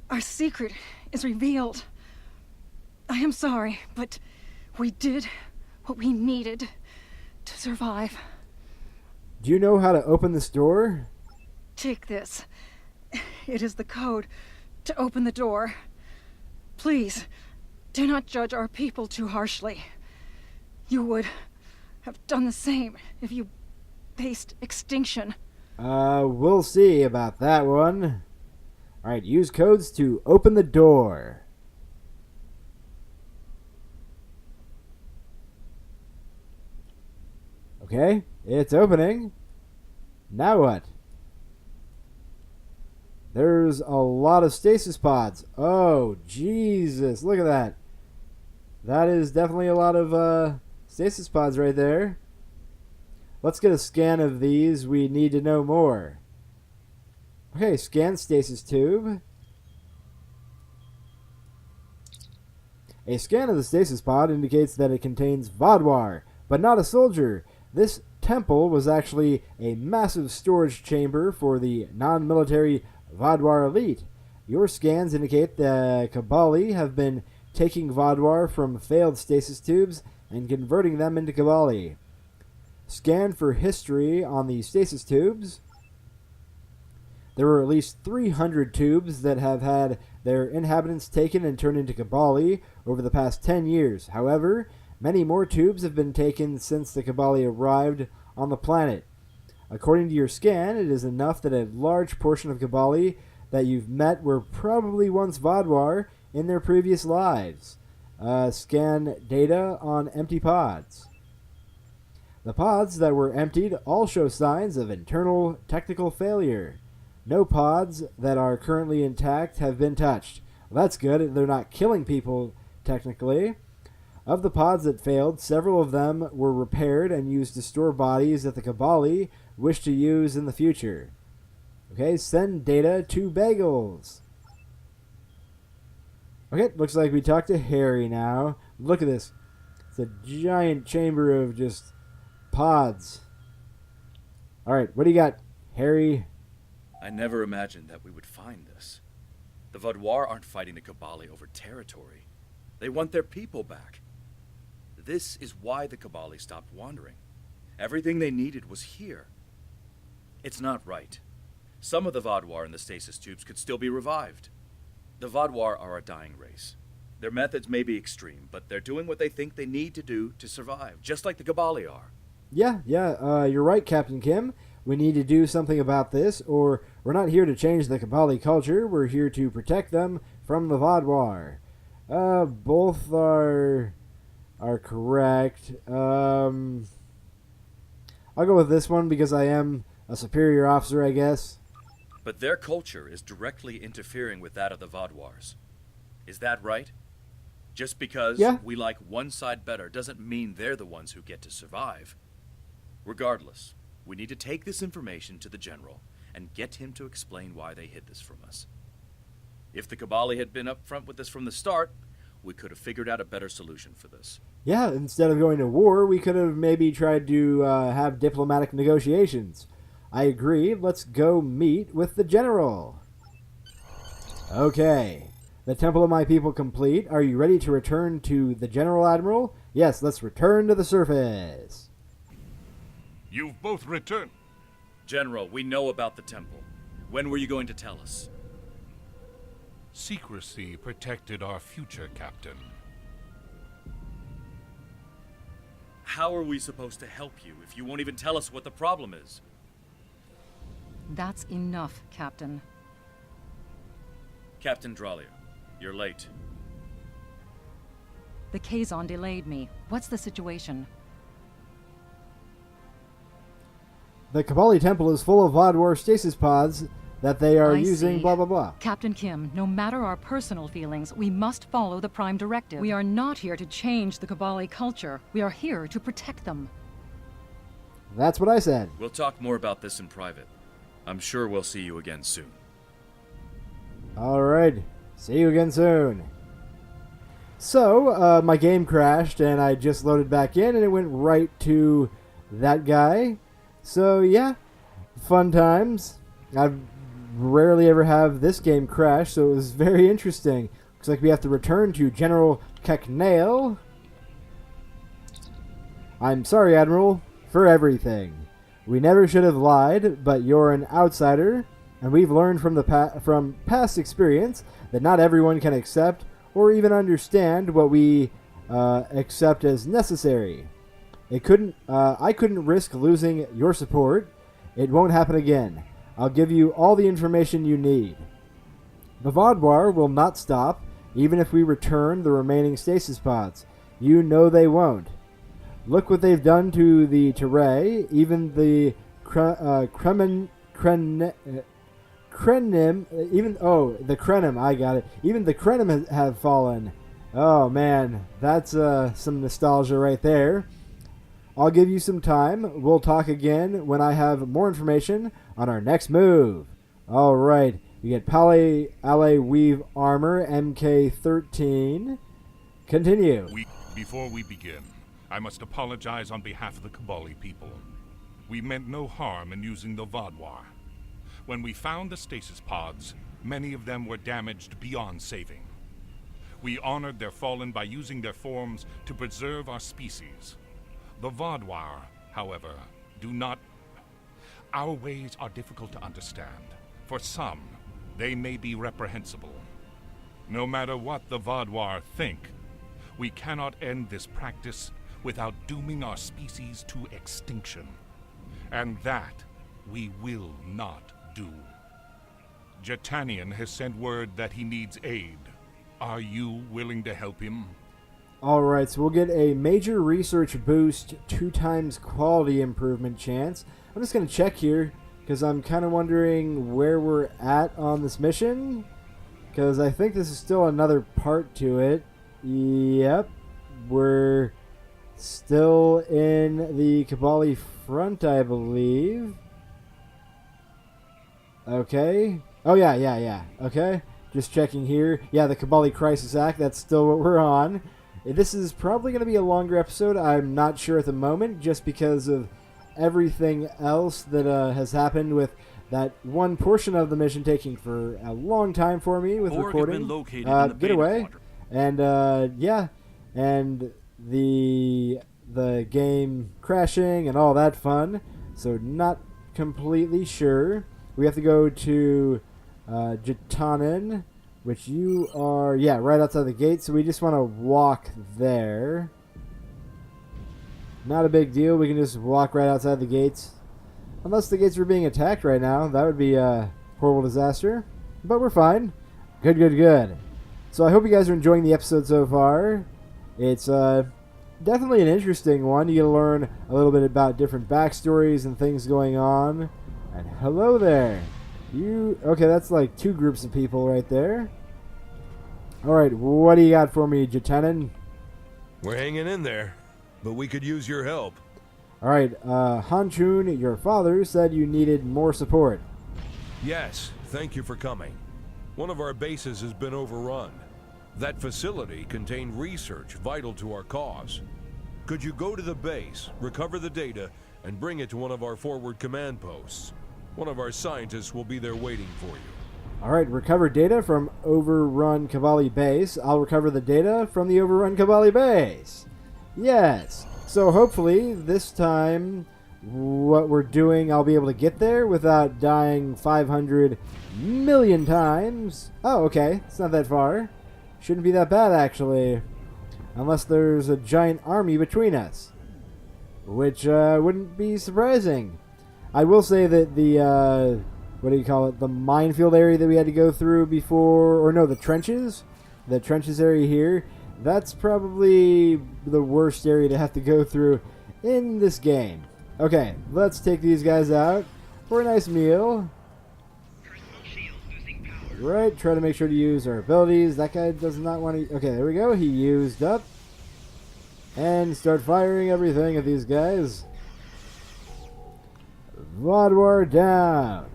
our secret is revealed. I am sorry, but we did what we needed to survive. Do you know how to open this door? Take this. It is the code to open the door. Please, do not judge our people too harshly. You would have done the same if you faced extinction. We'll see about that one. Alright, use codes to open the door. Okay, it's opening. Now what? There's a lot of stasis pods. Oh, Jesus, look at that. That is definitely a lot of stasis pods right there. Let's get a scan of these. We need to know more. Okay, scan stasis tube. A scan of the stasis pod indicates that it contains Vaadwaur, but not a soldier. This temple was actually a massive storage chamber for the non-military Vaadwaur elite. Your scans indicate that Kobali have been taking Vaadwaur from failed stasis tubes and converting them into Kobali. Scan for history on the stasis tubes. There were at least 300 tubes that have had their inhabitants taken and turned into Kobali over the past 10 years. However, many more tubes have been taken since the Kobali arrived on the planet. According to your scan, it is enough that a large portion of Kobali that you've met were probably once Vaadwaur in their previous lives. Scan data on empty pods. The pods that were emptied all show signs of internal technical failure. No pods that are currently intact have been touched. Well, that's good. They're not killing people, technically. Of the pods that failed, several of them were repaired and used to store bodies that the Kobali wish to use in the future. Okay, send data to Bagels. Okay, looks like we talked to Harry now. Look at this. It's a giant chamber of just pods. Alright, what do you got, Harry? I never imagined that we would find this. The Vaadwaur aren't fighting the Kobali over territory. They want their people back. This is why the Kobali stopped wandering. Everything they needed was here. It's not right. Some of the Vaadwaur in the stasis tubes could still be revived. The Vaadwaur are a dying race. Their methods may be extreme, but they're doing what they think they need to do to survive, just like the Kobali are. Yeah, you're right, Captain Kim. We need to do something about this, or we're not here to change the Kobali culture. We're here to protect them from the Vaadwaur. Both are correct. I'll go with this one because I am a superior officer, I guess. But their culture is directly interfering with that of the Vaadwaurs. Is that right? Just because we like one side better doesn't mean they're the ones who get to survive. Regardless, we need to take this information to the General and get him to explain why they hid this from us. If the Kobali had been upfront with this from the start, we could have figured out a better solution for this. Yeah, instead of going to war, we could have maybe tried to have diplomatic negotiations. I agree. Let's go meet with the General. Okay. The Temple of My People complete. Are you ready to return to the General, Admiral? Yes, let's return to the surface. You've both returned. General, we know about the temple. When were you going to tell us? Secrecy protected our future, Captain. How are we supposed to help you if you won't even tell us what the problem is? That's enough, Captain. Captain Dralia, you're late. The Kazon delayed me. What's the situation? The Kobali Temple is full of Vaadwaur stasis pods that they are using, see. blah, blah, blah. Captain Kim, no matter our personal feelings, we must follow the Prime Directive. We are not here to change the Kobali culture. We are here to protect them. That's what I said. We'll talk more about this in private. I'm sure we'll see you again soon. Alright, see you again soon. So, my game crashed and I just loaded back in and it went right to that guy. So, yeah, fun times. I've rarely ever have this game crash, so it was very interesting. Looks like we have to return to General Keknail. I'm sorry, Admiral, for everything. We never should have lied, but you're an outsider, and we've learned from past experience that not everyone can accept or even understand what we accept as necessary. I couldn't risk losing your support. It won't happen again. I'll give you all the information you need. The Vaadwaur will not stop, even if we return the remaining stasis pods. You know they won't. Look what they've done to the Teray. Even the Krenim, the Krenim, I got it. Even the Krenim have fallen. Oh man, that's some nostalgia right there. I'll give you some time. We'll talk again when I have more information on our next move. Alright, we get Pale Ale Weave Armor, MK13. Continue. Before we begin, I must apologize on behalf of the Kobali people. We meant no harm in using the Vaadwaur. When we found the stasis pods, many of them were damaged beyond saving. We honored their fallen by using their forms to preserve our species. The Vaadwaur, however, do not... Our ways are difficult to understand. For some, they may be reprehensible. No matter what the Vaadwaur think, we cannot end this practice without dooming our species to extinction. And that we will not do. Jetanian has sent word that he needs aid. Are you willing to help him? Alright, so we'll get a major research boost, 2 times quality improvement chance. I'm just going to check here, because I'm kind of wondering where we're at on this mission. Because I think this is still another part to it. Yep, we're still in the Kobali front, I believe. Okay. Oh, yeah. Okay, just checking here. Yeah, the Kobali Crisis Act, that's still what we're on. This is probably going to be a longer episode. I'm not sure at the moment, just because of everything else that has happened with that one portion of the mission taking for a long time for me with recording. Get away. And yeah, and the game crashing and all that fun. So not completely sure. We have to go to Jatanen, which you are, yeah, right outside the gate. So we just want to walk there. Not a big deal. We can just walk right outside the gates. Unless the gates were being attacked right now. That would be a horrible disaster. But we're fine. Good, good, good. So I hope you guys are enjoying the episode so far. It's definitely an interesting one. You get to learn a little bit about different backstories and things going on. And hello there. Okay, that's like 2 groups of people right there. Alright, what do you got for me, Jatanen? We're hanging in there, but we could use your help. Alright, Hanchun, your father, said you needed more support. Yes, thank you for coming. One of our bases has been overrun. That facility contained research vital to our cause. Could you go to the base, recover the data, and bring it to one of our forward command posts? One of our scientists will be there waiting for you. Alright, recover data from overrun Kobali base. I'll recover the data from the overrun Kobali base. Yes. So hopefully this time what we're doing, I'll be able to get there without dying 500 million times. Oh, okay. It's not that far. Shouldn't be that bad, actually. Unless there's a giant army between us. Which wouldn't be surprising. I will say that the, what do you call it? The minefield area that we had to go through before, or no, the trenches. The trenches area here. That's probably the worst area to have to go through in this game. Okay, let's take these guys out for a nice meal. Right, try to make sure to use our abilities. That guy does not want to... Okay, there we go. He used up. And start firing everything at these guys. Vaadwaur down.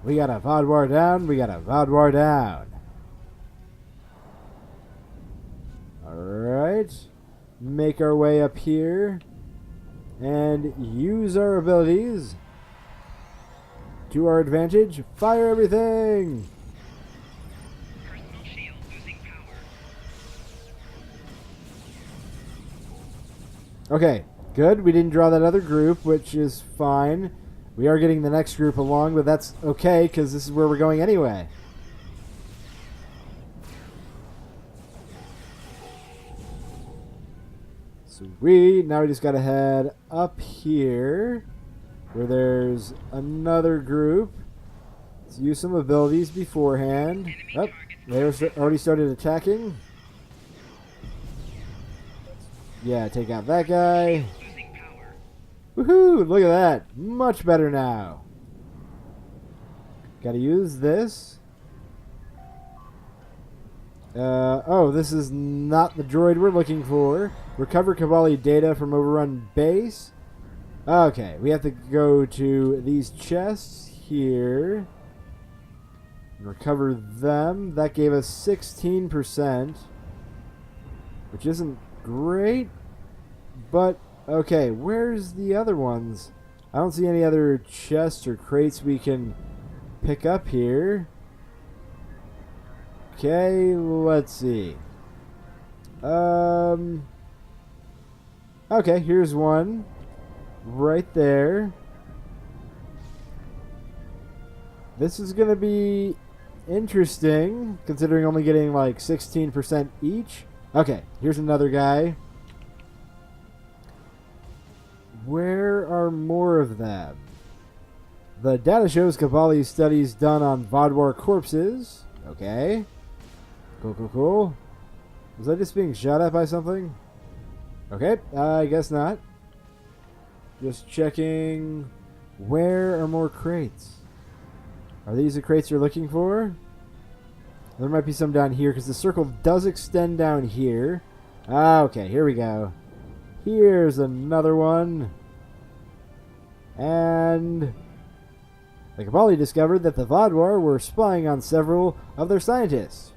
We got a Vaadwaur down. We got a Vaadwaur down. Alright. Make our way up here. And use our abilities to our advantage. Fire everything! Okay, good. We didn't draw that other group, which is fine. We are getting the next group along, but that's okay, because this is where we're going anyway. Sweet. Now we just gotta head up here, where there's another group. Let's use some abilities beforehand. Oh, they already started attacking. Yeah, take out that guy. Woohoo! Look at that. Much better now. Gotta use this. Oh, this is not the droid we're looking for. Recover Kobali data from overrun base. Okay, we have to go to these chests here. Recover them. That gave us 16%. Which isn't great. But, okay, where's the other ones? I don't see any other chests or crates we can pick up here. Okay, let's see. Okay, here's one. Right there. This is gonna be interesting, considering only getting like 16% each. Okay, here's another guy. Where are more of them? The data shows Kobali studies done on Vaadwaur corpses. Okay. Cool, cool, cool. Was I just being shot at by something? Okay, I guess not. Just checking. Where are more crates? Are these the crates you're looking for? There might be some down here, because the circle does extend down here. Ah, okay, here we go. Here's another one. And the Kobali discovered that the Vaadwaur were spying on several of their scientists.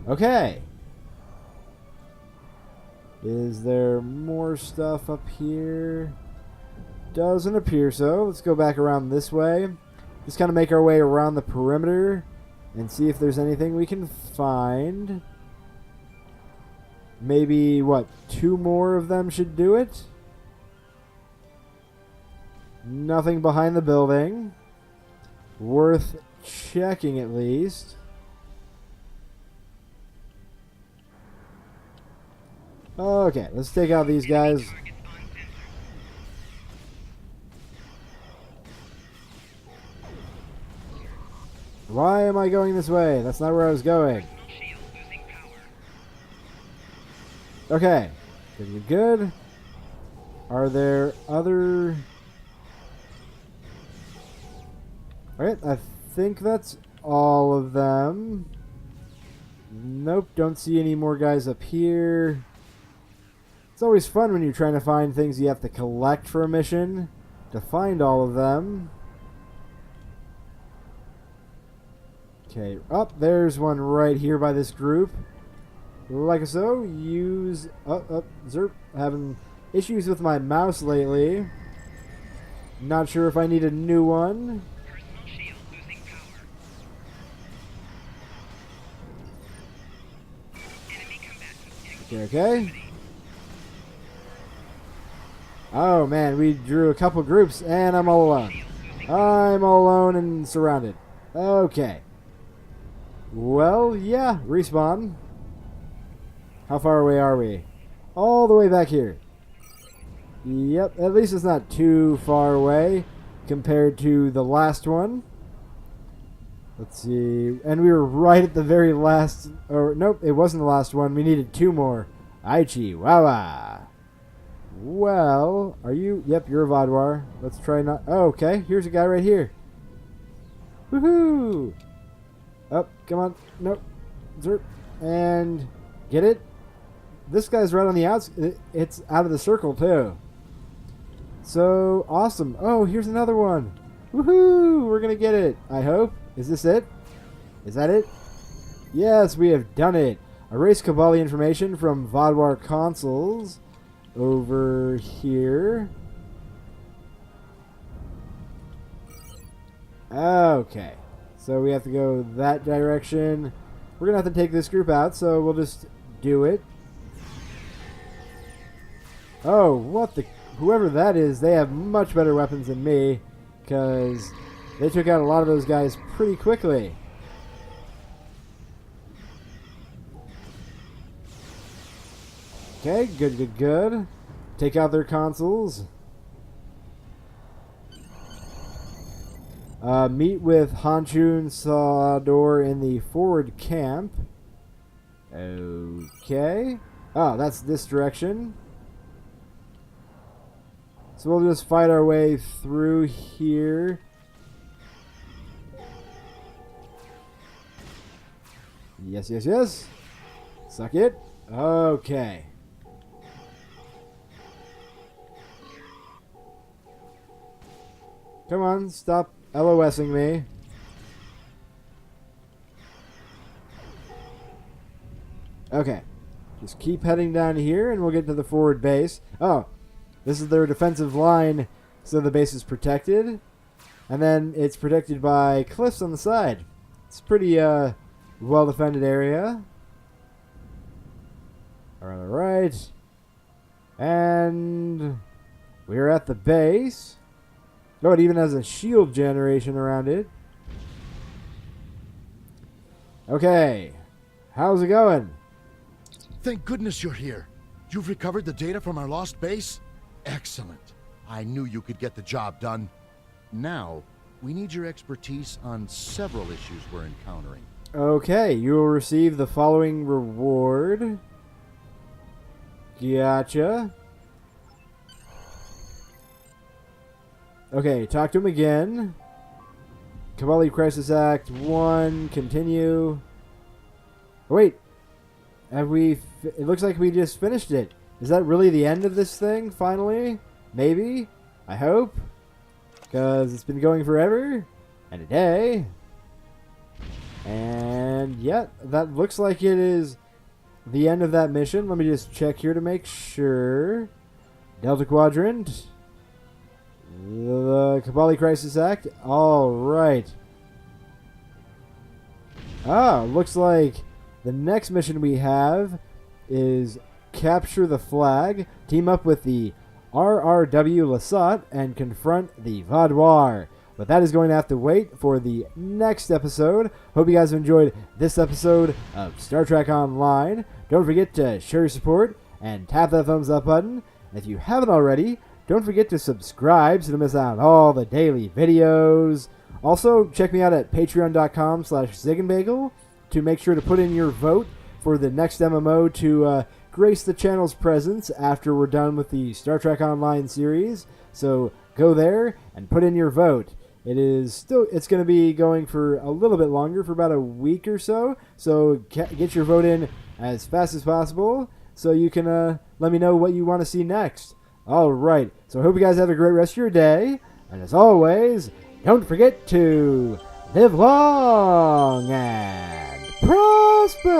Okay. Is there more stuff up here? Doesn't appear so. Let's go back around this way. Just kind of make our way around the perimeter and see if there's anything we can find. Maybe, what, 2 more of them should do it? Nothing behind the building. Worth checking at least. Okay, let's take out these guys. Why am I going this way? That's not where I was going. Okay, good, good. Are there other... Alright, I think that's all of them. Nope, don't see any more guys up here. It's always fun when you're trying to find things you have to collect for a mission to find all of them. Okay, up there's one right here by this group. Like so, use... Zerp, having issues with my mouse lately. Not sure if I need a new one. Okay. Oh man, we drew a couple groups and I'm all alone. I'm all alone and surrounded. Okay. Well, yeah, respawn. How far away are we? All the way back here. Yep, at least it's not too far away compared to the last one. Let's see. And we were right at the very last... Or, nope, it wasn't the last one. We needed 2 more. Aichi, Wawa. Well, are you... Yep, you're a Vaadwaur. Let's try not... Oh, okay. Here's a guy right here. Woohoo! Oh, come on. Nope. Zerp. And... Get it? This guy's right on the outs... It's out of the circle, too. So, awesome. Oh, here's another one. Woohoo! We're gonna get it. I hope. Is this it? Is that it? Yes, we have done it. Erase Kobali information from Vaadwaur consoles over here. Okay. So we have to go that direction. We're going to have to take this group out, so we'll just do it. Oh, what the... Whoever that is, they have much better weapons than me, because... They took out a lot of those guys pretty quickly. Okay, good, good, good. Take out their consoles. Meet with Hanchun Sador in the forward camp. Okay. Oh, that's this direction. So we'll just fight our way through here. Yes, yes, yes. Suck it. Okay. Come on, stop LOSing me. Okay. Just keep heading down here and we'll get to the forward base. Oh, this is their defensive line, so the base is protected. And then it's protected by cliffs on the side. It's pretty, well-defended area. Alright, alright. And we're at the base. Oh, it even has a shield generation around it. Okay. How's it going? Thank goodness you're here. You've recovered the data from our lost base? Excellent. I knew you could get the job done. Now, we need your expertise on several issues we're encountering. Okay, you will receive the following reward. Gotcha. Okay, talk to him again. Kobali Crisis Act 1, continue. Oh, wait. Have we... It looks like we just finished it. Is that really the end of this thing, finally? Maybe? I hope. Because it's been going forever. And a day. And yeah, that looks like it is the end of that mission. Let me just check here to make sure. Delta Quadrant. The Kobali Crisis Act. Alright. Ah, looks like the next mission we have is capture the flag. Team up with the RRW Lasat and confront the Vaadwaur. But that is going to have to wait for the next episode. Hope you guys have enjoyed this episode of Star Trek Online. Don't forget to show your support and tap that thumbs up button. And if you haven't already, don't forget to subscribe so you don't miss out on all the daily videos. Also, check me out at patreon.com/Ziegenbagel to make sure to put in your vote for the next MMO to grace the channel's presence after we're done with the Star Trek Online series. So go there and put in your vote. It's going to be going for a little bit longer, for about a week or so. So get your vote in as fast as possible so you can let me know what you want to see next. All right. So I hope you guys have a great rest of your day. And as always, don't forget to live long and prosper.